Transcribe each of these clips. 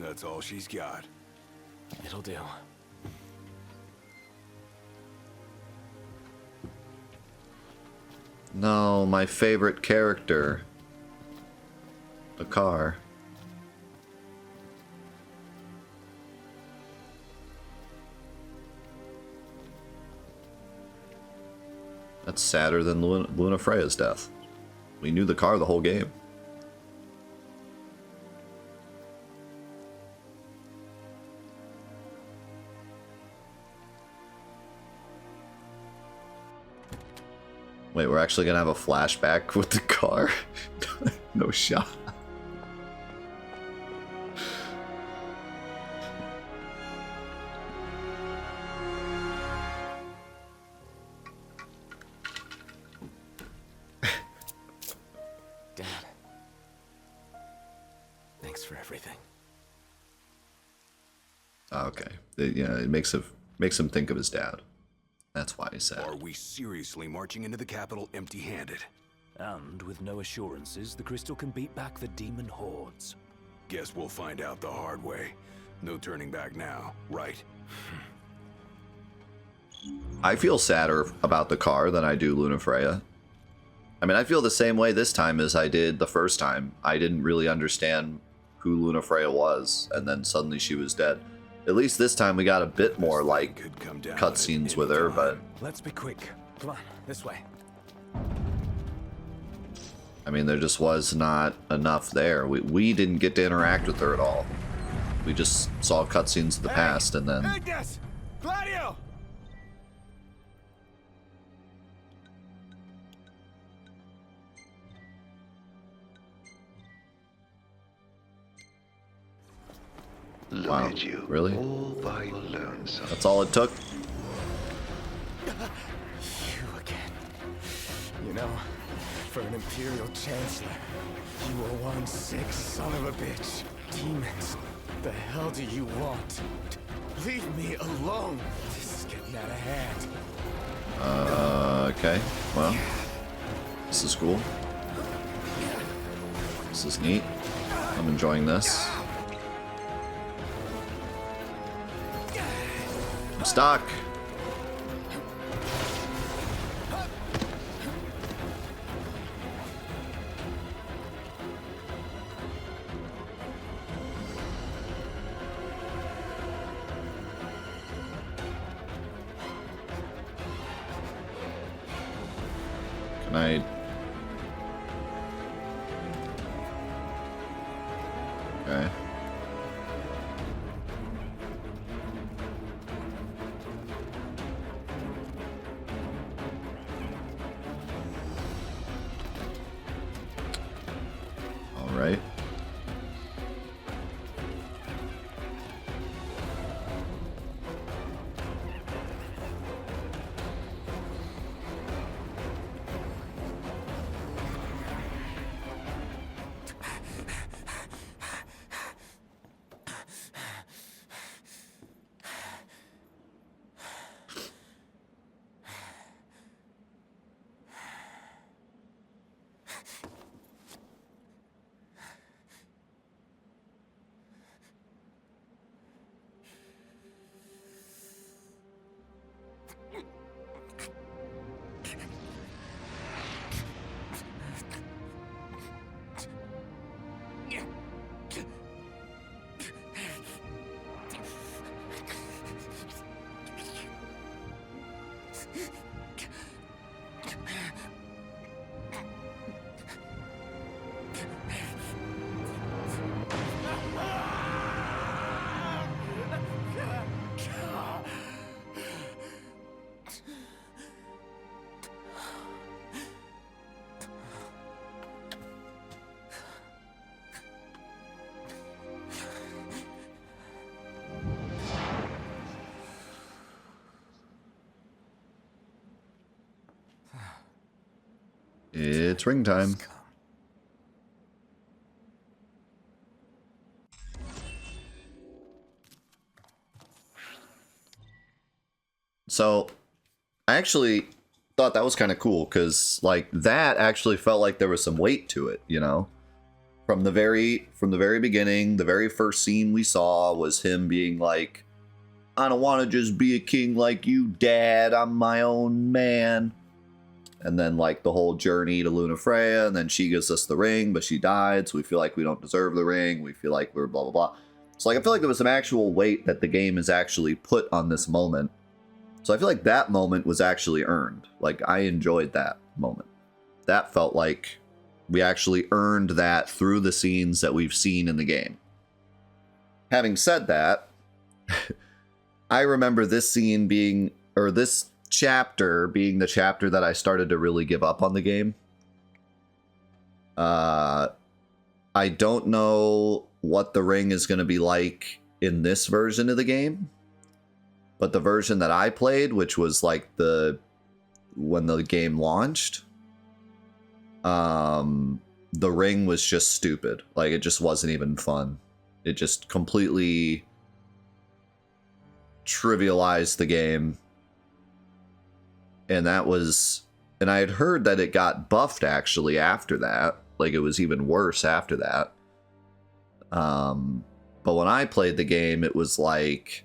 That's all she's got. It'll do. No, my favorite character. The car. That's sadder than Luna Freya's death. We knew the car the whole game. Wait, we're actually gonna have a flashback with the car? No shot. Dad. Thanks for everything. Okay. It makes him think of his dad. That's why he's sad. Are we seriously marching into the capital empty-handed? And with no assurances, the crystal can beat back the demon hordes. Guess we'll find out the hard way. No turning back now, right? I feel sadder about the car than I do Luna Freya. I mean, I feel the same way this time as I did the first time. I didn't really understand who Luna Freya was, and then suddenly she was dead. At least this time we got a bit more, like, cutscenes with her, but... Let's be quick. Come on, this way. I mean, there just was not enough there. We didn't get to interact with her at all. We just saw cutscenes of the past, and then... Agnes! Gladio! Look Wow, at you, really? all by your lonesome. That's all it took? You again. You know, for an Imperial Chancellor, you are one sick son of a bitch. Demons, the hell do you want? Leave me alone. This is getting out of hand. Okay. Well, this is cool. This is neat. I'm enjoying this. I'm stuck. Can I... Okay. All right. It's ring time. So, I actually thought that was kind of cool, because, like, that actually felt like there was some weight to it, you know? From the very beginning, the very first scene we saw was him being like, I don't want to just be a king like you, Dad. I'm my own man. And then like the whole journey to Lunafreya, and then she gives us the ring, but she died, so we feel like we don't deserve the ring. We feel like we're blah, blah, blah. So like I feel like there was some actual weight that the game has actually put on this moment. So I feel like that moment was actually earned. Like I enjoyed that moment. That felt like we actually earned that through the scenes that we've seen in the game. Having said that, I remember this scene being, or this chapter being the chapter that I started to really give up on the game. I don't know what the ring is going to be like in this version of the game, but the version that I played, which was like when the game launched, the ring was just stupid. Like it just wasn't even fun. It just completely trivialized the game. And I had heard that it got buffed actually after that. Like it was even worse after that. But when I played the game, it was like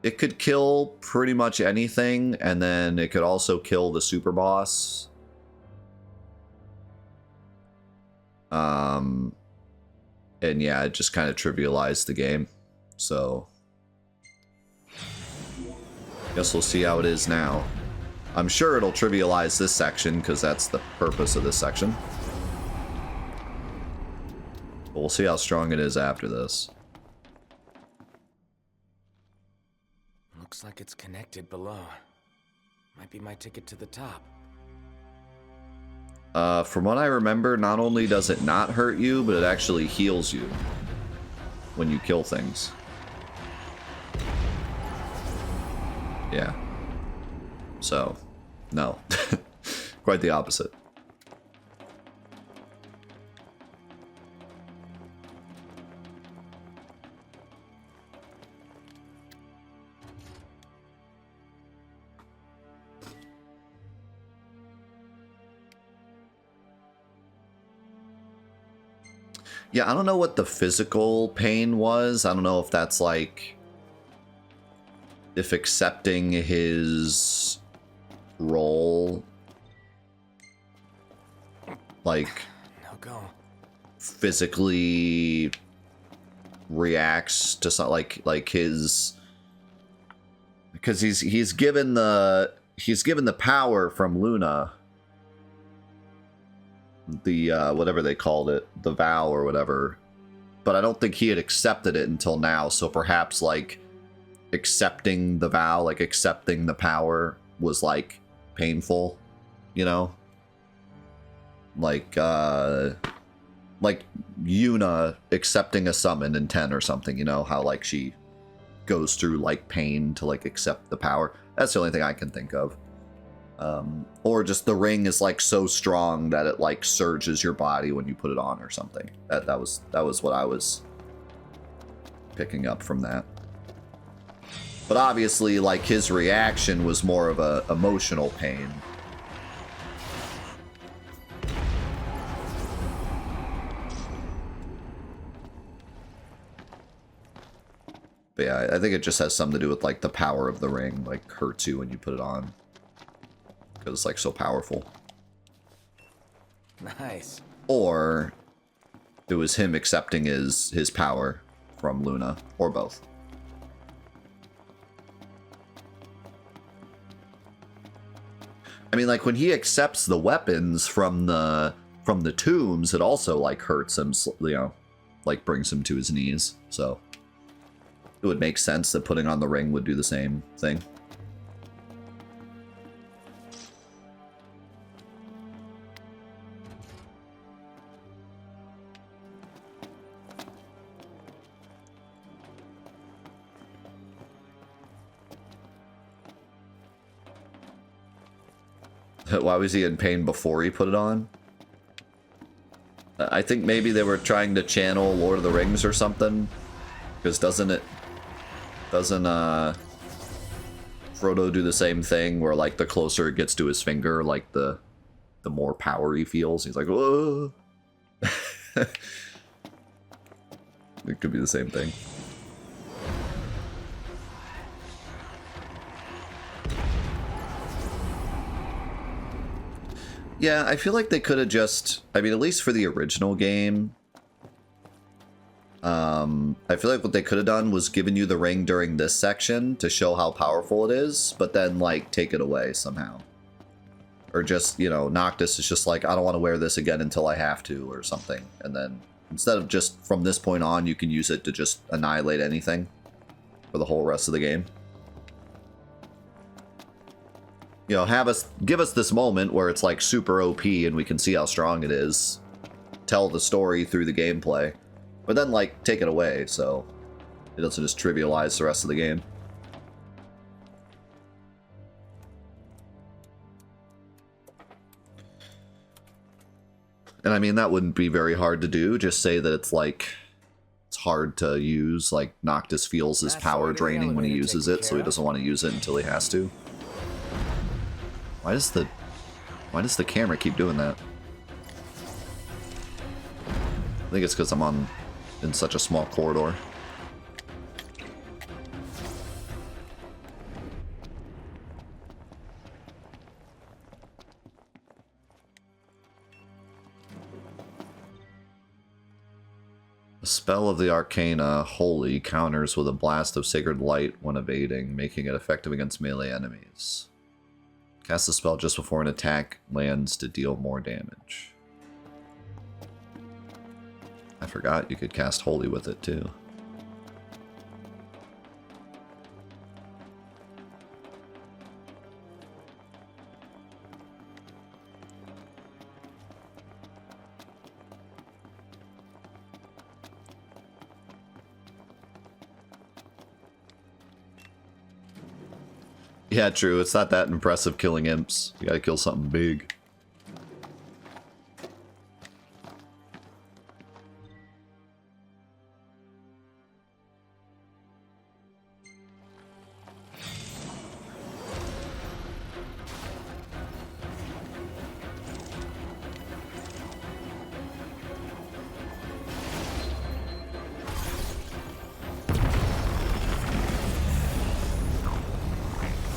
it could kill pretty much anything, and then it could also kill the super boss. And yeah, it just kind of trivialized the game. So guess we'll see how it is now. I'm sure it'll trivialize this section because that's the purpose of this section. But we'll see how strong it is after this. Looks like it's connected below. Might be my ticket to the top. From what I remember, not only does it not hurt you, but it actually heals you when you kill things. Yeah. So, no. Quite the opposite. Yeah, I don't know what the physical pain was. I don't know if that's like, if accepting his role, like, No go. physically reacts to something like his, because he's given the power from Luna, the whatever they called it, the vow or whatever, but I don't think he had accepted it until now. So perhaps like accepting the vow, like accepting the power was like painful, you know, like Yuna accepting a summon in 10 or something, you know, how like she goes through like pain to like accept the power. That's the only thing I can think of. Or just the ring is like so strong that it like surges your body when you put it on or something. That was what I was picking up from that. But obviously, like, his reaction was more of a emotional pain. But yeah, I think it just has something to do with like the power of the ring, like hurts you when you put it on. Because it's like so powerful. Nice. Or it was him accepting his power from Luna, or both. I mean, like when he accepts the weapons from the tombs, it also like hurts him, you know, like brings him to his knees. So it would make sense that putting on the ring would do the same thing. Why was he in pain before he put it on? I think maybe they were trying to channel Lord of the Rings or something. Because doesn't Frodo do the same thing where like the closer it gets to his finger, like the more power he feels? He's like, whoa. It could be the same thing. Yeah, I feel like they could have just... I mean, at least for the original game... I feel like what they could have done was given you the ring during this section to show how powerful it is, but then, like, take it away somehow. Or just, you know, Noctis is just like, I don't want to wear this again until I have to, or something. And then, instead of just from this point on, you can use it to just annihilate anything for the whole rest of the game. You know, give us this moment where it's, like, super OP and we can see how strong it is. Tell the story through the gameplay. But then, like, take it away, so it doesn't just trivialize the rest of the game. And I mean, that wouldn't be very hard to do. Just say that it's, like, it's hard to use. Like, Noctis feels his power draining when he uses it, so he doesn't want to use it until he has to. Why does the camera keep doing that? I think it's because I'm in such a small corridor. The spell of the Arcana, Holy, counters with a blast of sacred light when evading, making it effective against melee enemies. Cast the spell just before an attack lands to deal more damage. I forgot you could cast Holy with it, too. Yeah, true. It's not that impressive killing imps. You gotta kill something big.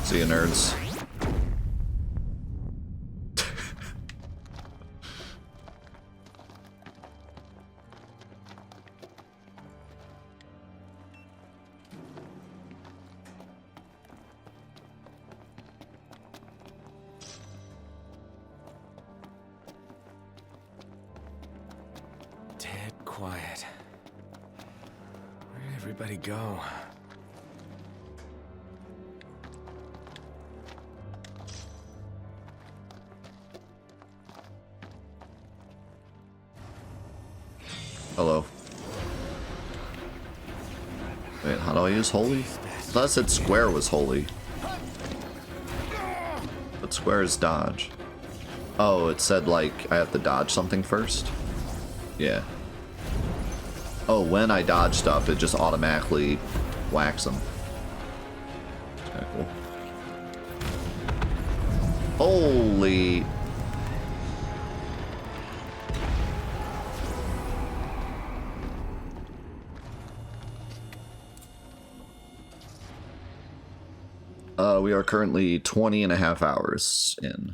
See you, nerds. Dead quiet. Where did everybody go? Hello. Wait, how do I use Holy? I thought it said square was Holy. But square is dodge. Oh, it said, like, I have to dodge something first? Yeah. Oh, when I dodge stuff, it just automatically whacks them. Okay, cool. Holy... we are currently 20 and a half hours in.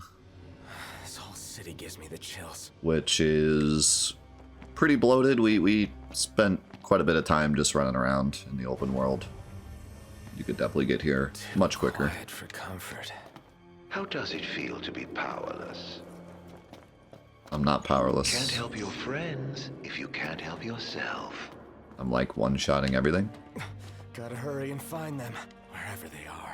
This whole city gives me the chills. Which is pretty bloated. We spent quite a bit of time just running around in the open world. You could definitely get here much quicker. Quiet for comfort. How does it feel to be powerless? I'm not powerless. Can't help your friends if you can't help yourself. I'm like one-shotting everything. Gotta hurry and find them, wherever they are.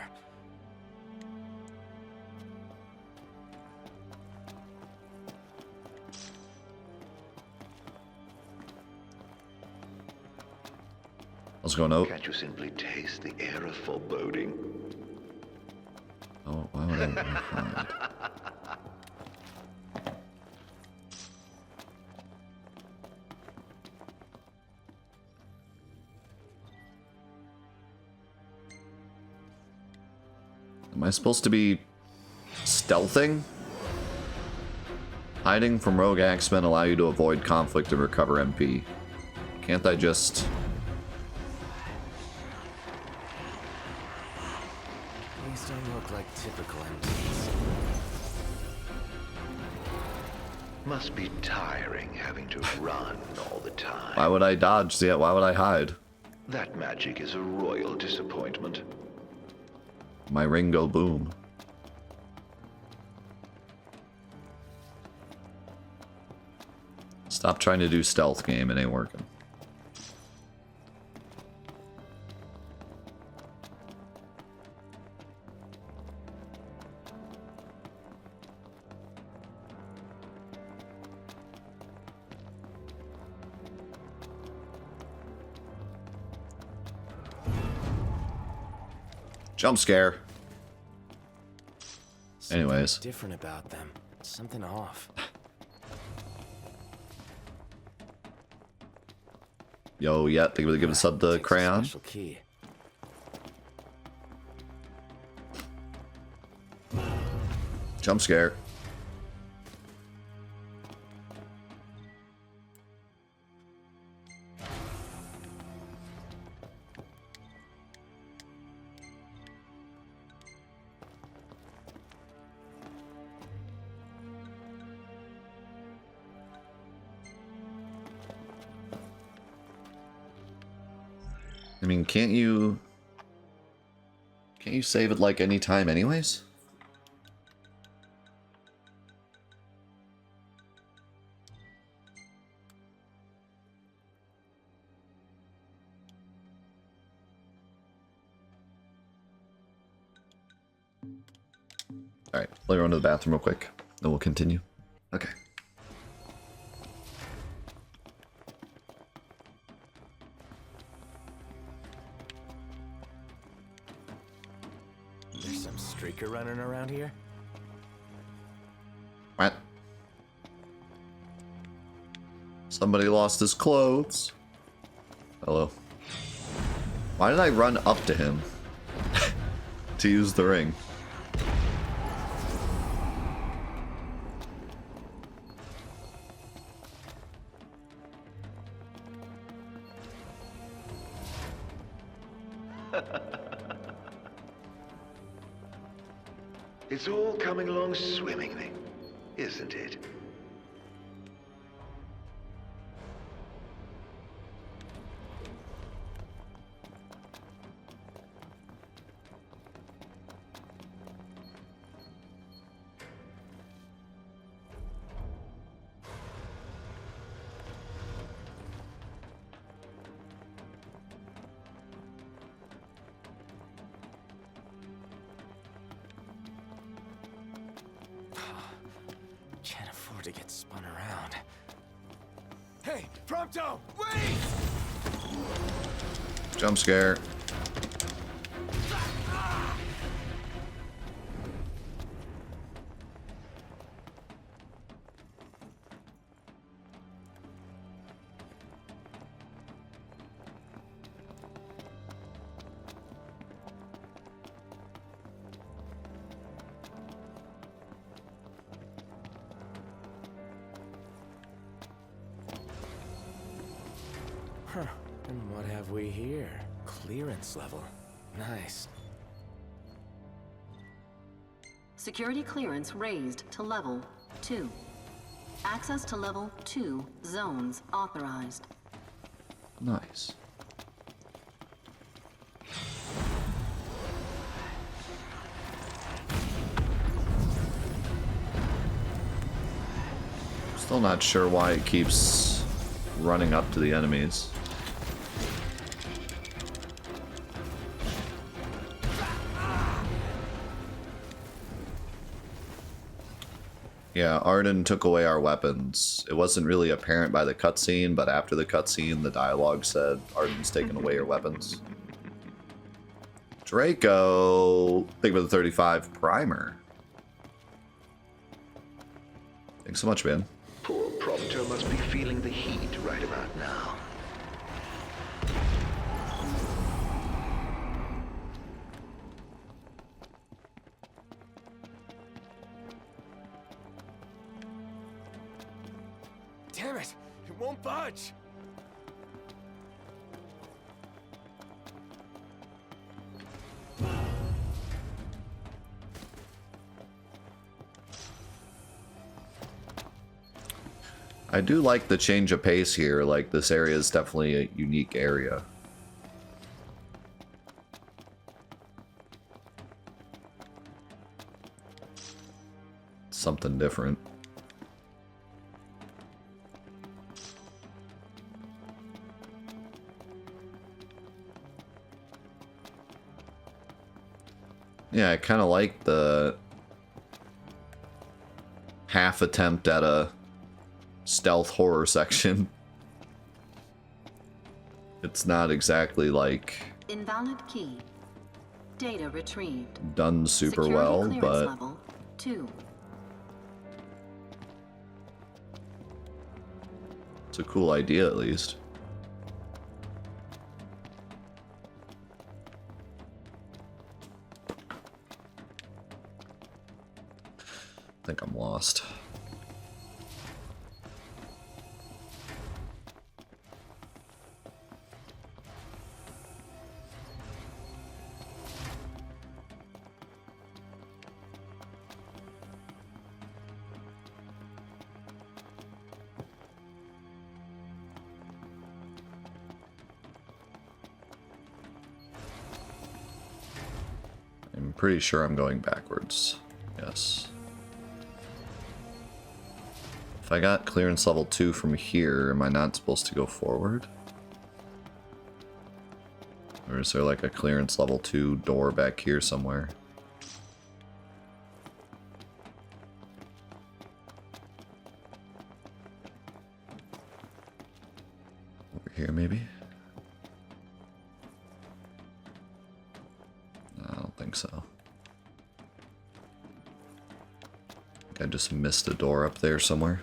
What's going on? Can't you simply taste the air of foreboding? Oh, why would I find? Am I supposed to be stealthing? Hiding from rogue axemen allow you to avoid conflict and recover MP. Can't I just... These don't look like typical MPs. Must be tiring having to run all the time. Why would I dodge? Yeah, why would I hide? That magic is a royal disappointment. My ring go boom. Stop trying to do stealth game, it ain't working. Jump scare. Anyways. Something different about them. Something off. Yo, yeah, think we'll give us up the Takes a crayon. special key. Jump scare. I mean, can't you save it like any time anyways? Alright, let me run to the bathroom real quick, then we'll continue. Okay. There's some streaker running around here. What? Somebody lost his clothes. Hello. Why did I run up to him to use the ring? It's all coming along swimmingly, isn't it? Can't afford to get spun around. Hey, Prompto, wait! Jump scare. Huh. And what have we here? Clearance level. Nice. Security clearance raised to level 2. Access to level 2 zones authorized. Nice. Still not sure why it keeps running up to the enemies. Yeah, Arden took away our weapons. It wasn't really apparent by the cutscene, but after the cutscene, the dialogue said, Arden's taken away your weapons. Draco! Thank you for the 35 primer. Thanks so much, man. Poor Prompto must be feeling the heat right about now. Damn it! It won't budge! I do like the change of pace here. Like, this area is definitely a unique area. Something different. Yeah, I kind of like the half attempt at a stealth horror section. It's not exactly like Invalid key. Data retrieved. done super Security well, clearance but level 2. it's a cool idea at least. I think I'm lost. I'm pretty sure I'm going backwards. Yes. If I got clearance level 2 from here, am I not supposed to go forward? Or is there like a clearance level 2 door back here somewhere? Over here maybe? No, I don't think so. I think I just missed a door up there somewhere.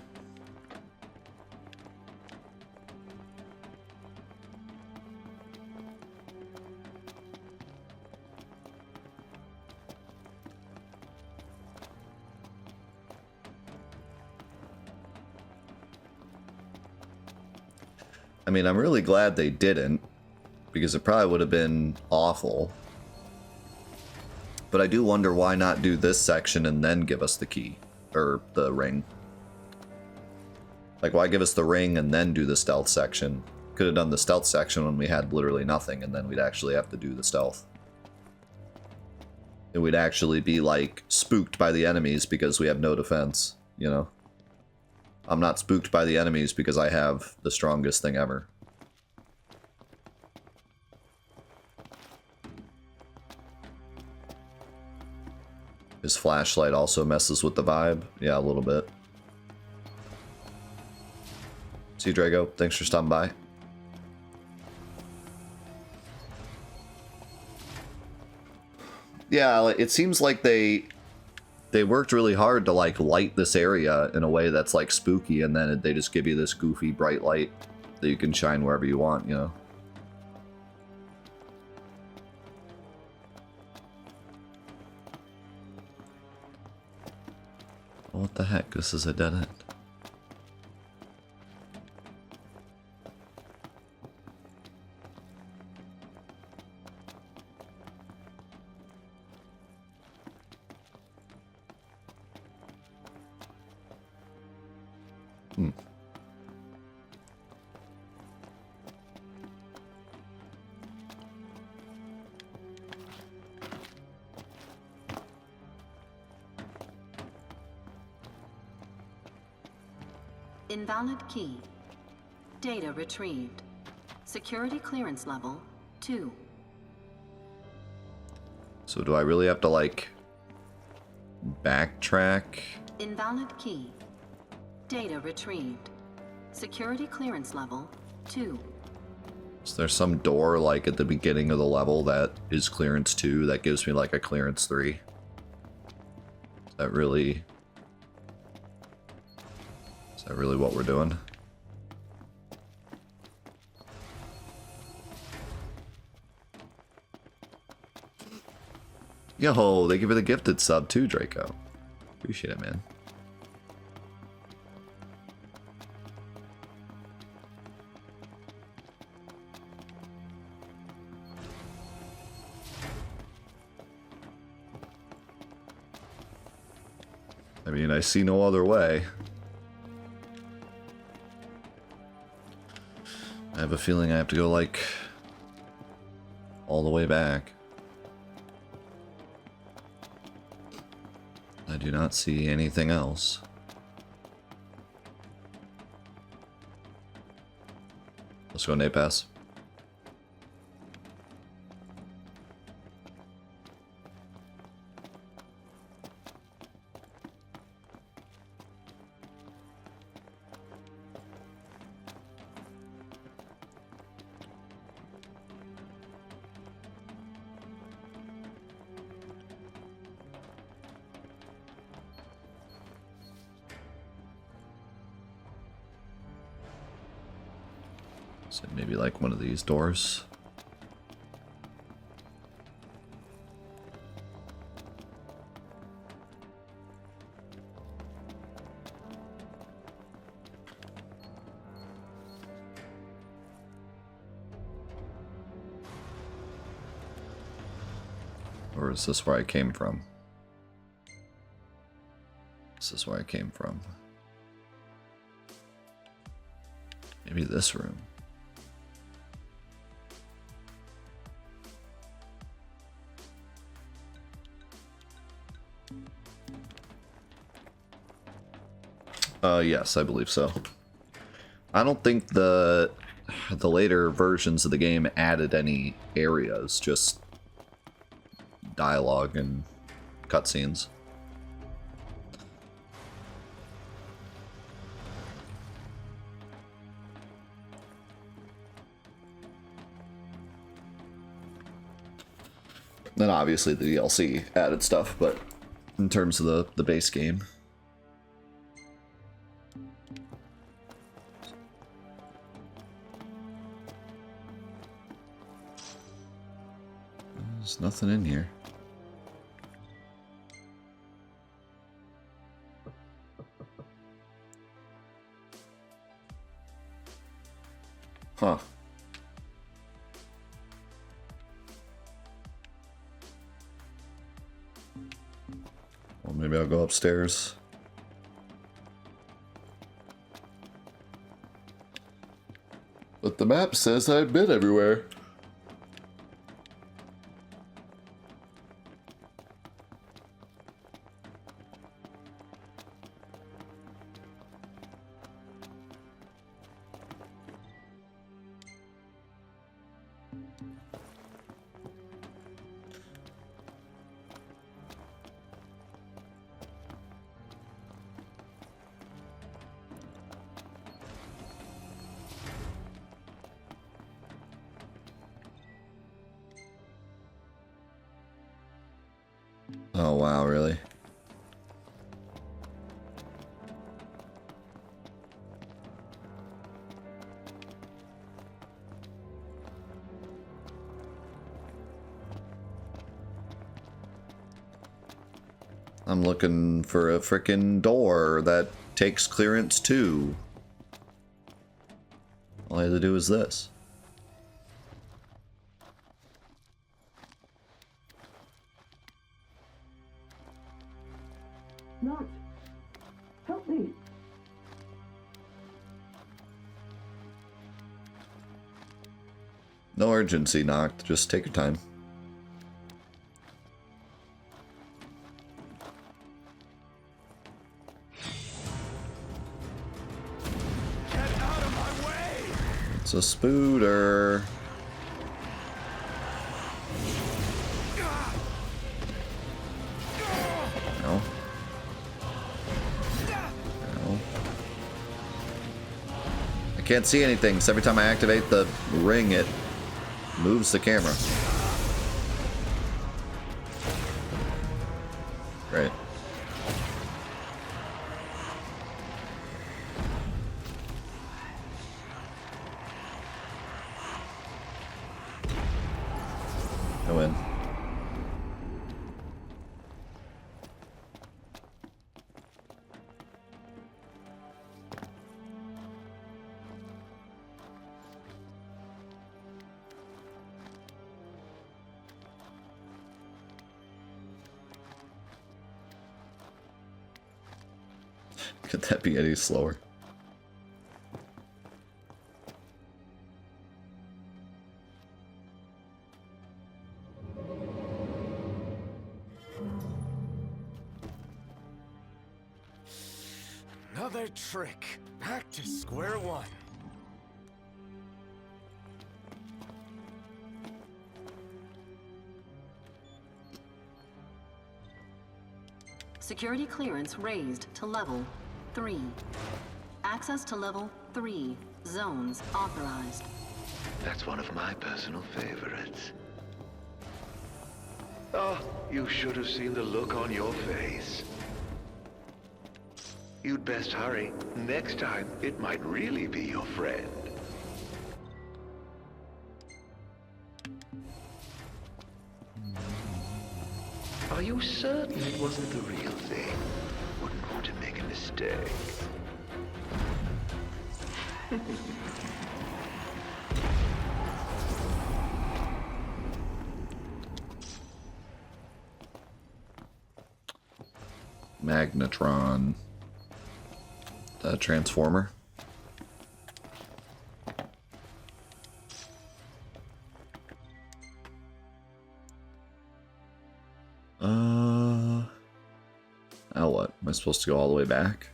I mean, I'm really glad they didn't, because it probably would have been awful. But I do wonder why not do this section and then give us the key, or the ring. Like, why give us the ring and then do the stealth section? Could have done the stealth section when we had literally nothing, and then we'd actually have to do the stealth. And we'd actually be, like, spooked by the enemies because we have no defense, you know? I'm not spooked by the enemies because I have the strongest thing ever. His flashlight also messes with the vibe. Yeah, a little bit. See, Drago, thanks for stopping by. Yeah, it seems like they worked really hard to like light this area in a way that's like spooky, and then they just give you this goofy bright light that you can shine wherever you want, you know? What the heck? This is a dead end. Invalid key. Data retrieved. Security clearance level 2. So do I really have to like backtrack? Invalid key. Data retrieved. Security clearance level 2. Is there some door like at the beginning of the level that is clearance 2 that gives me like a clearance 3? Is that really what we're doing? Yo, they give her the gifted sub too, Draco. Appreciate it, man. I mean, I see no other way. I have a feeling I have to go, like, all the way back. I do not see anything else. Let's go Nate Pass. So maybe like one of these doors. Or is this where I came from? This is where I came from. Maybe this room. Yes, I believe so. I don't think the later versions of the game added any areas, just dialogue and cutscenes. Then obviously the DLC added stuff, but in terms of the base game. There's nothing in here. Huh. Well, maybe I'll go upstairs. But the map says I've been everywhere. Oh wow, really? I'm looking for a frickin' door that takes clearance too. All I have to do is this. Not. Help me. No urgency, Noct. Just take your time. Get out of my way! It's a spooter. No. No. I can't see anything, so every time I activate the ring, it moves the camera. Great. Go in. Could that be any slower? Another trick. Back to square one. Security clearance raised to level 3. Access to level 3 zones authorized. That's one of my personal favorites. Oh, you should have seen the look on your face. You'd best hurry. Next time, it might really be your friend. Are you certain it wasn't the real thing? Wouldn't want to make a mistake. Magnetron. The Transformer. Now what? Am I supposed to go all the way back?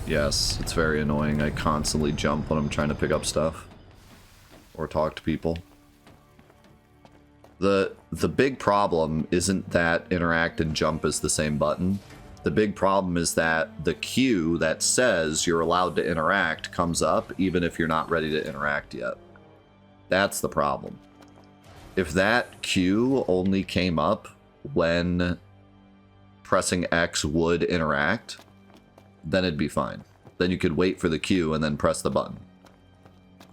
Yes, it's very annoying. I constantly jump when I'm trying to pick up stuff or talk to people. The big problem isn't that interact and jump is the same button. The big problem is that the queue that says you're allowed to interact comes up even if you're not ready to interact yet. That's the problem. If that queue only came up when pressing X would interact, then it'd be fine. Then you could wait for the queue and then press the button.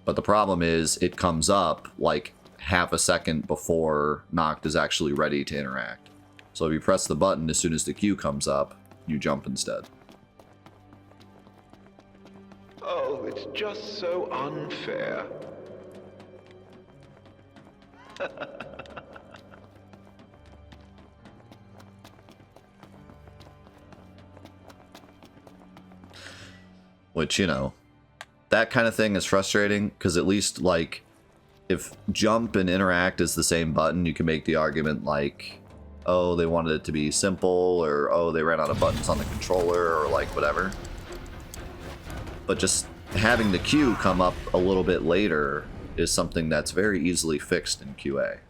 But the problem is it comes up like half a second before Noct is actually ready to interact. So if you press the button as soon as the queue comes up, you jump instead. Oh, it's just so unfair. Which, you know, that kind of thing is frustrating because at least, like, if jump and interact is the same button, you can make the argument like, oh, they wanted it to be simple, or oh, they ran out of buttons on the controller, or like whatever. But just having the queue come up a little bit later is something that's very easily fixed in QA.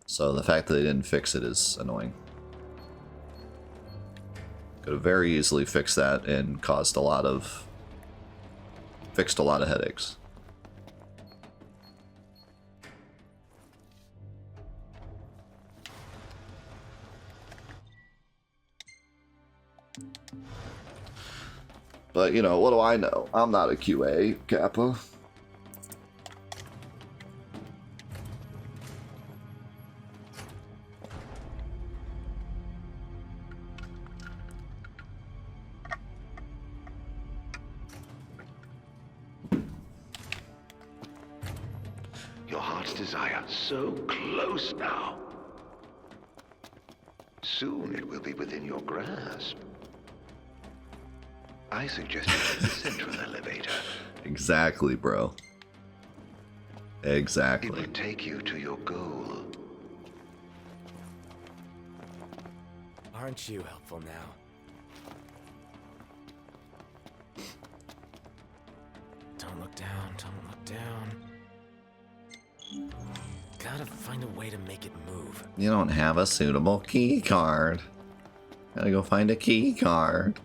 So the fact that they didn't fix it is annoying. Could have very easily fixed that and fixed a lot of headaches. But, you know, what do I know? I'm not a QA, Kappa. Your heart's desire, so close now. Soon it will be within your grasp. I suggest you take the central elevator. Exactly, bro. Exactly. It will take you to your goal. Aren't you helpful now? Don't look down, don't look down. Gotta find a way to make it move. You don't have a suitable key card. Gotta go find a key card.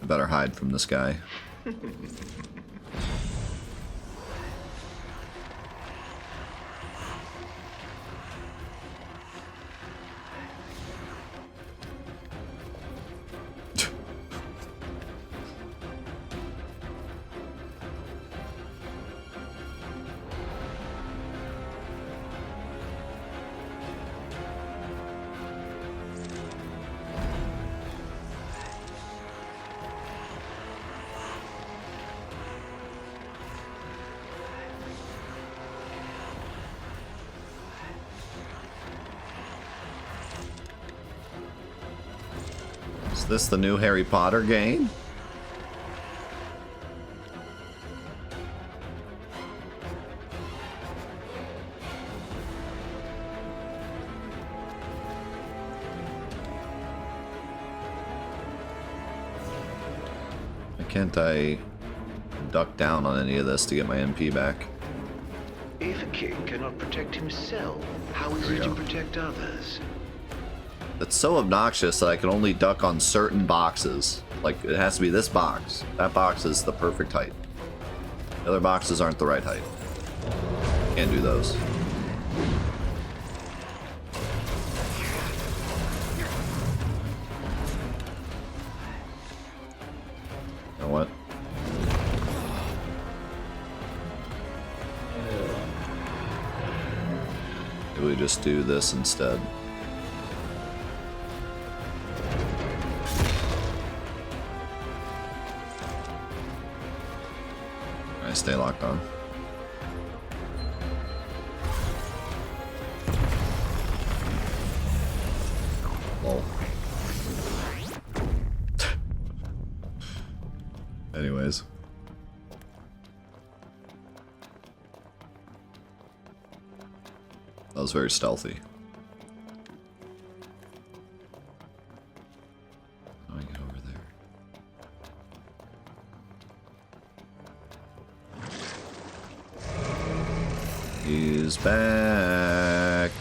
I better hide from this guy. Is this the new Harry Potter game? Why can't I duck down on any of this to get my MP back? If a king cannot protect himself, how is he to protect others? It's so obnoxious that I can only duck on certain boxes. Like, it has to be this box. That box is the perfect height. The other boxes aren't the right height. Can't do those. You know what? Maybe we just do this instead. Stay locked on. Lol. Anyways. That was very stealthy. How do I get over there? He's back.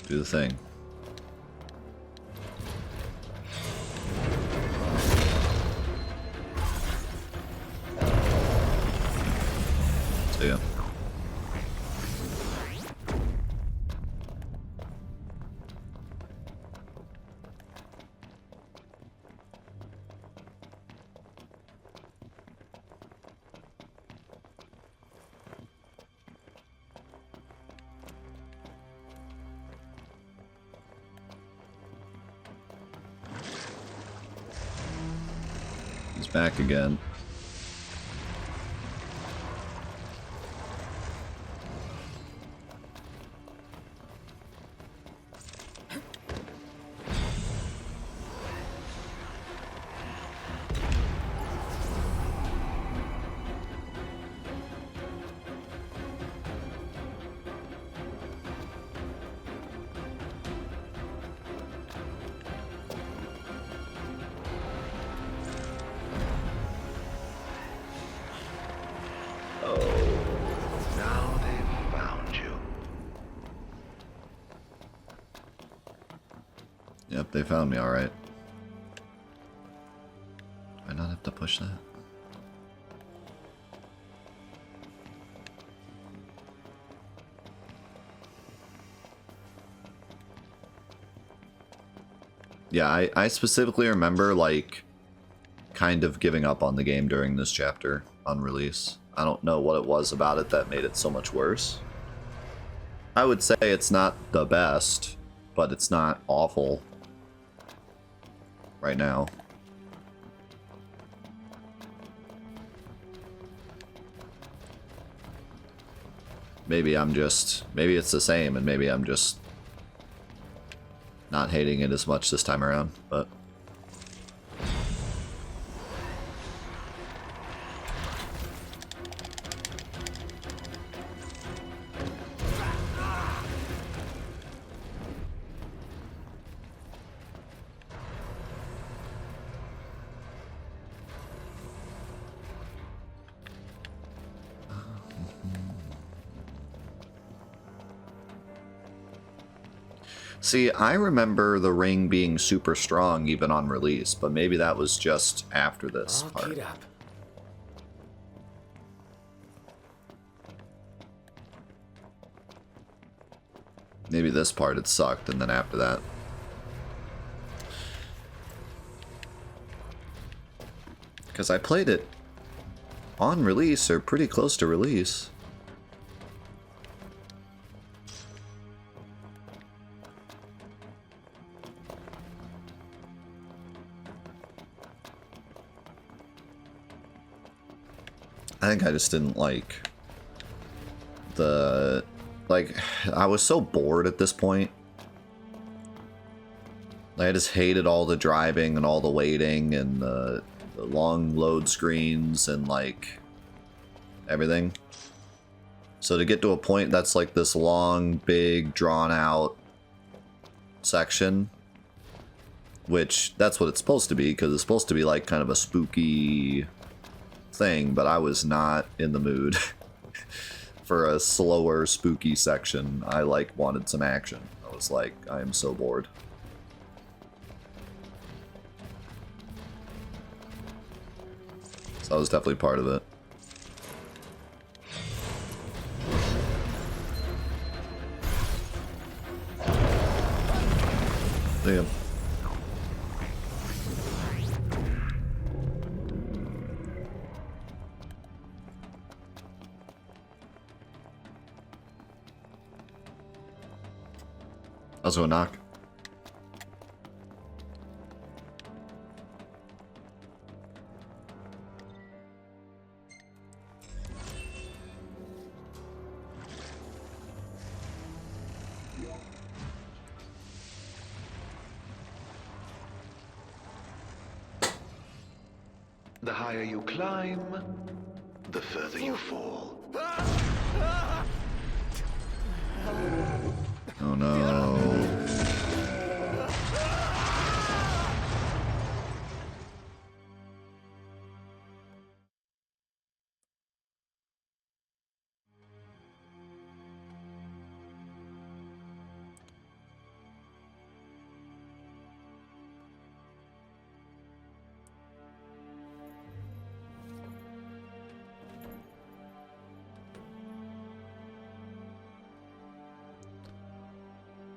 Do the thing. See ya. He's back again. Now they've found you. Yep, they found me alright. Do I not have to push that? Yeah, I specifically remember, like, kind of giving up on the game during this chapter on release. I don't know what it was about it that made it so much worse. I would say it's not the best, but it's not awful right now. Maybe it's the same, and maybe I'm just not hating it as much this time around, but... See, I remember the ring being super strong even on release, but maybe that was just after this All part. keyed up. Maybe this part it sucked, and then after that. Because I played it on release, or pretty close to release. I think I just didn't like the... Like, I was so bored at this point. I just hated all the driving and all the waiting and the long load screens and, like, everything. So to get to a point that's like this long, big, drawn-out section, which that's what it's supposed to be, because it's supposed to be like kind of a spooky thing, but I was not in the mood for a slower, spooky section. I like wanted some action. I was like, I am so bored. So that was definitely part of it. Damn. Also a knock. The higher you climb, the further you fall. Oh no.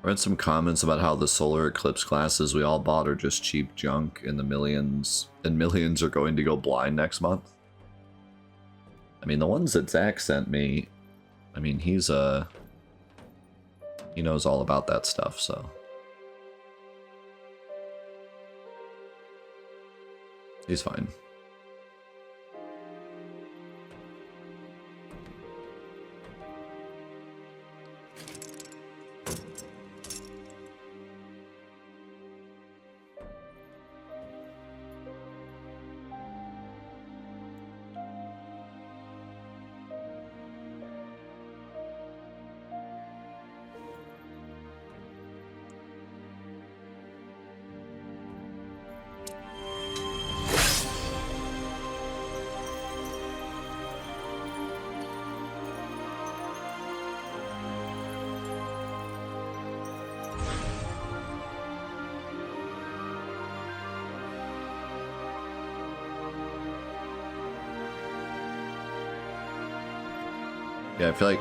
I read some comments about how the solar eclipse classes we all bought are just cheap junk and the millions are going to go blind next month. I mean, the ones that Zach sent me, I mean, he knows all about that stuff, so. He's fine. Yeah, I feel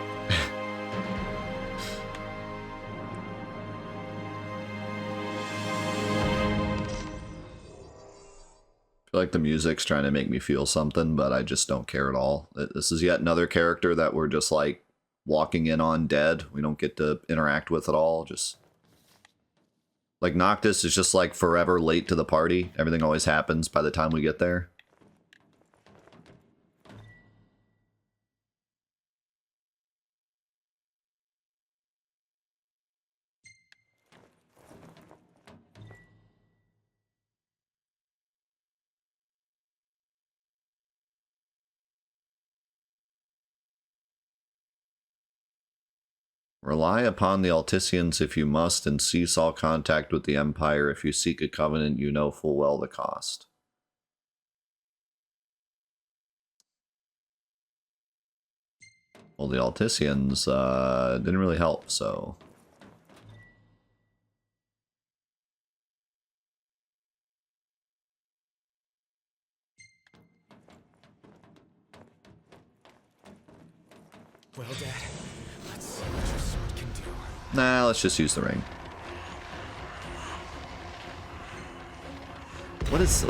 like the music's trying to make me feel something, but I just don't care at all. This is yet another character that we're just like walking in on dead. We don't get to interact with at all. Just like Noctis is just like forever late to the party. Everything always happens by the time we get there. Rely upon the Alticians if you must, and cease all contact with the Empire if you seek a covenant you know full well the cost. Well, the Alticians didn't really help, so... Well, Dad, let's see what your sword can do. Nah, let's just use the ring. What is...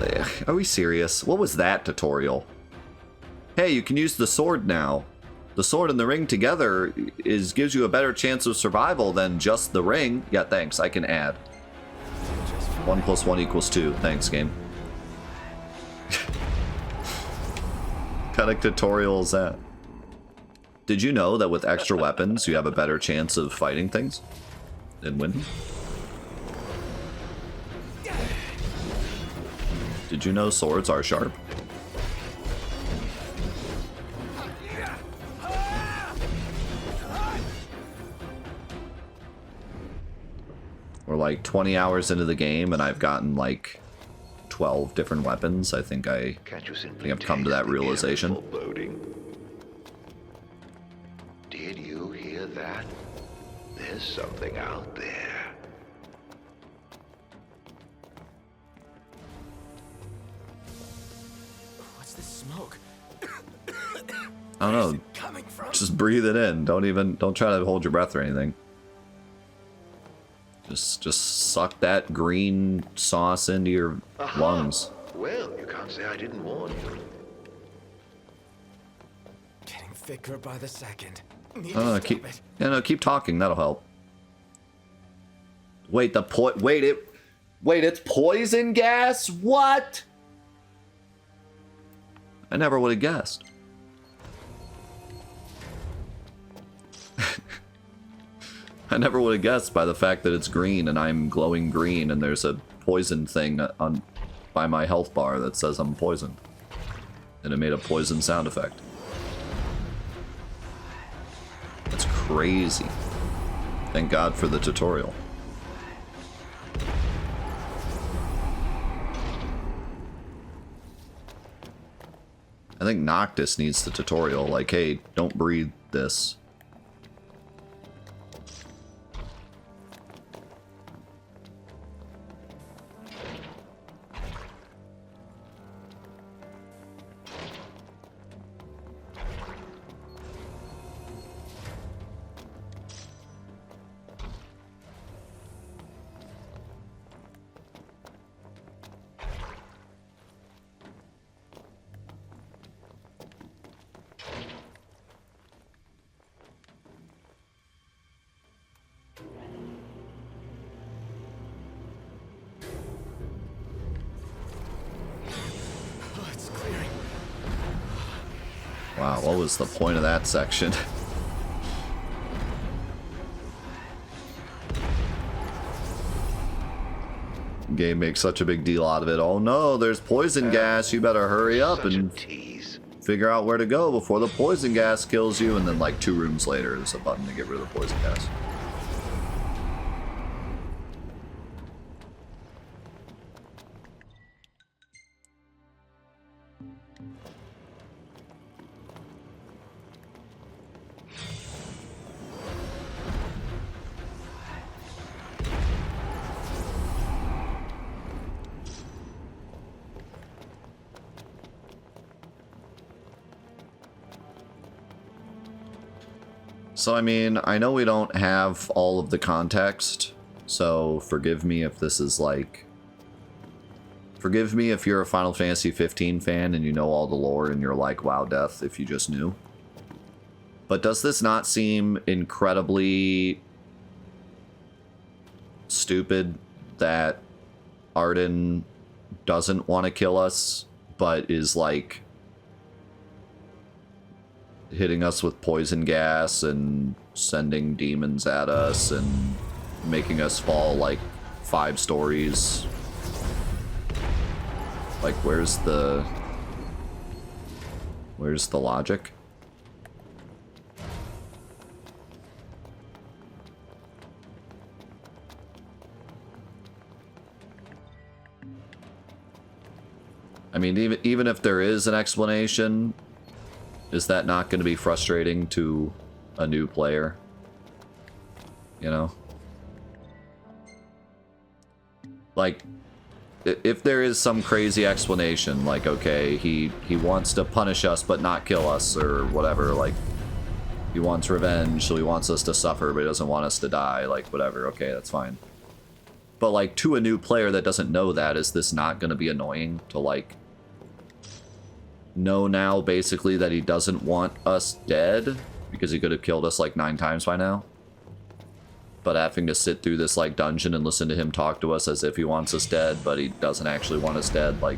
Are we serious? What was that tutorial? Hey, you can use the sword now. The sword and the ring together gives you a better chance of survival than just the ring. Yeah, thanks. I can add. 1 + 1 = 2. Thanks, game. kind of tutorial is that? Did you know that with extra weapons, you have a better chance of fighting things and winning? Did you know swords are sharp? We're like 20 hours into the game and I've gotten like 12 different weapons. I think I've come to that realization. Did you hear that? There's something out there. What's this smoke? I don't know. Just breathe it in. Don't try to hold your breath or anything. Just suck that green sauce into your lungs. Well, you can't say I didn't warn you. Getting thicker by the second. Keep talking. That'll help. Wait, it's poison gas? What? I never would have guessed. I never would have guessed by the fact that it's green and I'm glowing green and there's a poison thing on by my health bar that says I'm poisoned. And it made a poison sound effect. That's crazy. Thank God for the tutorial. I think Noctis needs the tutorial, like, hey, don't breathe this. Wow, what was the point of that section? Game makes such a big deal out of it. Oh no, there's poison gas. You better hurry up and figure out where to go before the poison gas kills you. And then like 2 rooms later, there's a button to get rid of the poison gas. So, I mean, I know we don't have all of the context, so forgive me if this is like... Forgive me if you're a Final Fantasy 15 fan and you know all the lore and you're like, wow, death, if you just knew. But does this not seem incredibly stupid that Arden doesn't want to kill us, but is like... hitting us with poison gas and sending demons at us and making us fall like 5 stories. Like, where's the logic? I mean, even if there is an explanation, is that not going to be frustrating to a new player? You know? Like, if there is some crazy explanation, like, okay, he wants to punish us but not kill us, or whatever, like, he wants revenge, so he wants us to suffer, but he doesn't want us to die, like, whatever, okay, that's fine. But, like, to a new player that doesn't know that, is this not going to be annoying to, like, know now, basically, that he doesn't want us dead, because he could have killed us, like, 9 times by now? But having to sit through this, like, dungeon and listen to him talk to us as if he wants us dead, but he doesn't actually want us dead, like...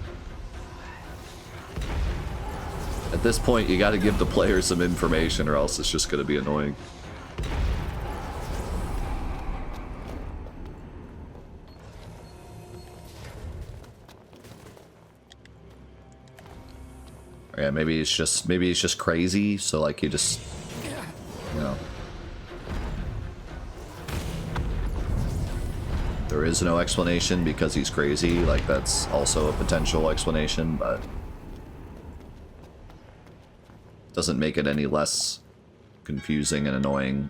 At this point, you gotta give the player some information or else it's just gonna be annoying. Yeah, maybe he's just crazy, so like he just, you know. There is no explanation because he's crazy, like that's also a potential explanation, but doesn't make it any less confusing and annoying.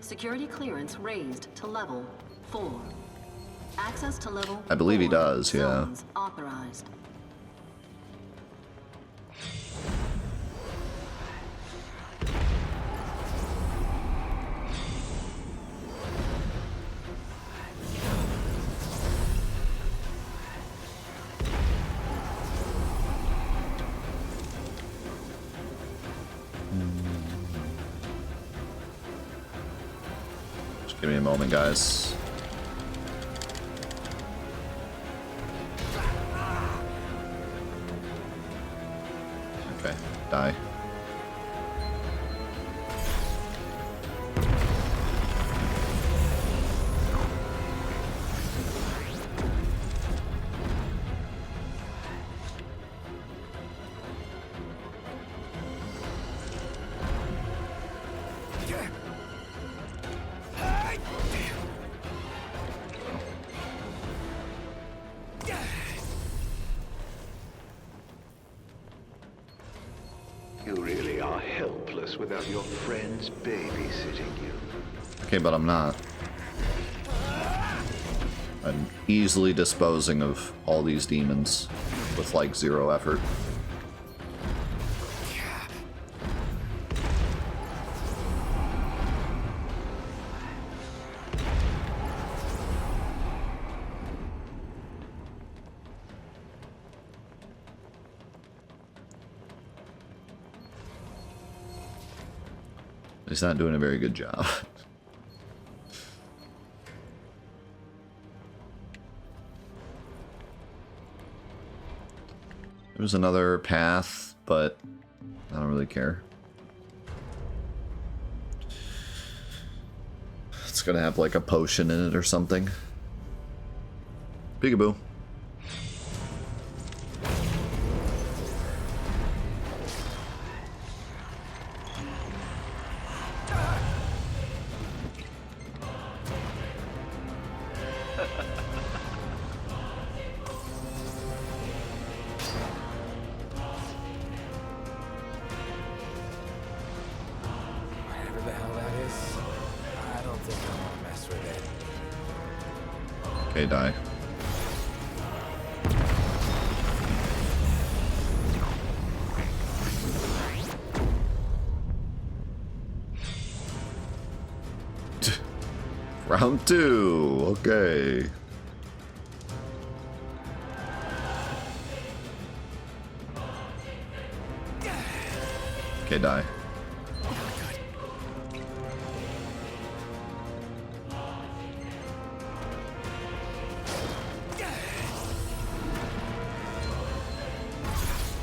Security clearance raised to level 4. Access to level I believe he 4 does, yeah. zones authorized. Just give me a moment, guys. Okay, die. You really are helpless without your friends babysitting you. Okay, but I'm not. I'm easily disposing of all these demons with like 0 effort. He's not doing a very good job. There's another path, but I don't really care. It's gonna have like a potion in it or something. Peekaboo. Whatever the hell that is, I don't think I want to mess with it. Okay, die. Round 2, okay. Okay, die.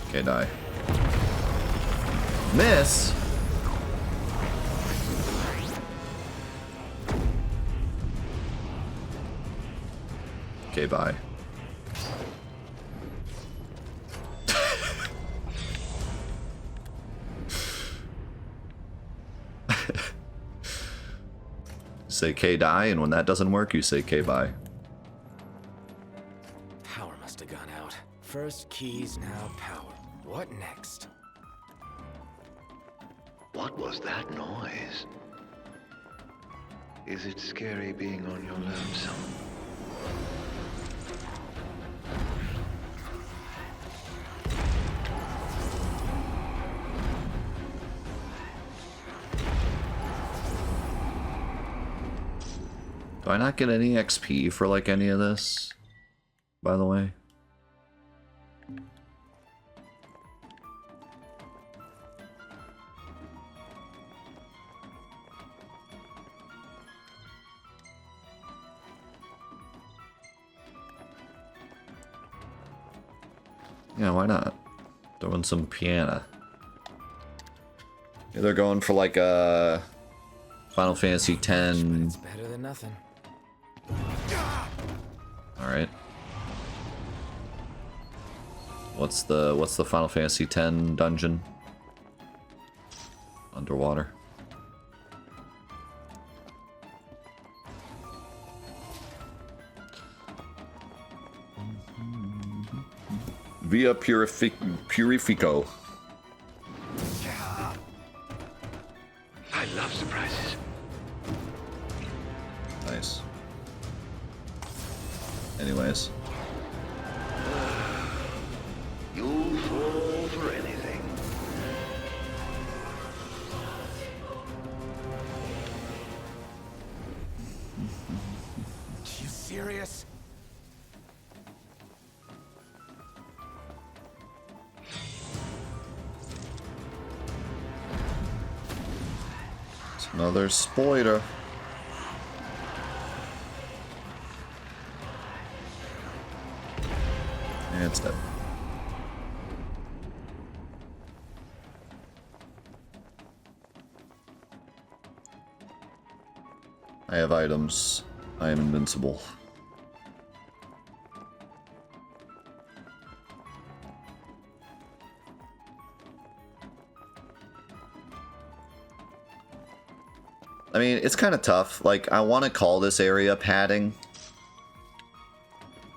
Okay, die. Miss? Okay, bye. Say K die, and when that doesn't work, you say K bye. Power must have gone out. First keys, now power. What next? What was that noise? Is it scary being on your lonesome? Do I not get any XP for like any of this, by the way? Yeah, why not? Throwing some piano. Yeah, they're going for like a Final Fantasy X. It's better than nothing. All right. What's the Final Fantasy X dungeon? Underwater. Via Purifico. I love surprises. Nice. Anyways. You'll fall for anything. You serious? It's another spoiler. And it's dead. I have items. I am invincible. I mean, it's kind of tough. Like, I want to call this area padding,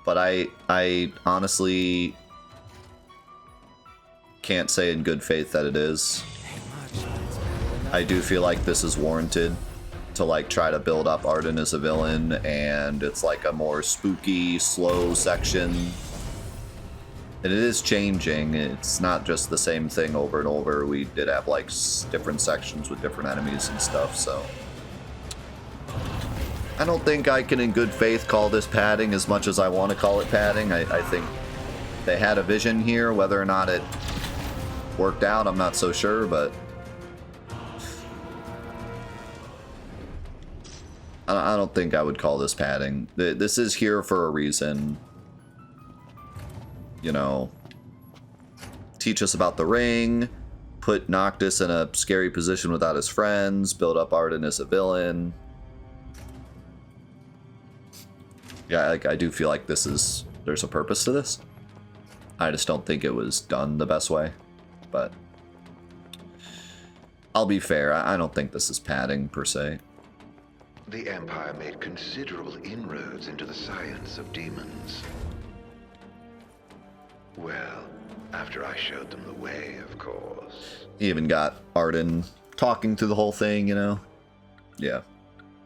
but I honestly can't say in good faith that it is. I do feel like this is warranted to like try to build up Arden as a villain, and it's like a more spooky, slow section. And it is changing. It's not just the same thing over and over. We did have like different sections with different enemies and stuff, so I don't think I can in good faith call this padding as much as I want to call it padding. I think they had a vision here. Whether or not it worked out, I'm not so sure, but I don't think I would call this padding. This is here for a reason. You know, teach us about the ring, put Noctis in a scary position without his friends, build up Arden as a villain. Yeah, like, I do feel like there's a purpose to this. I just don't think it was done the best way. But I'll be fair, I don't think this is padding per se. The Empire made considerable inroads into the science of demons. Well, after I showed them the way, of course. He even got Arden talking through the whole thing, you know? Yeah.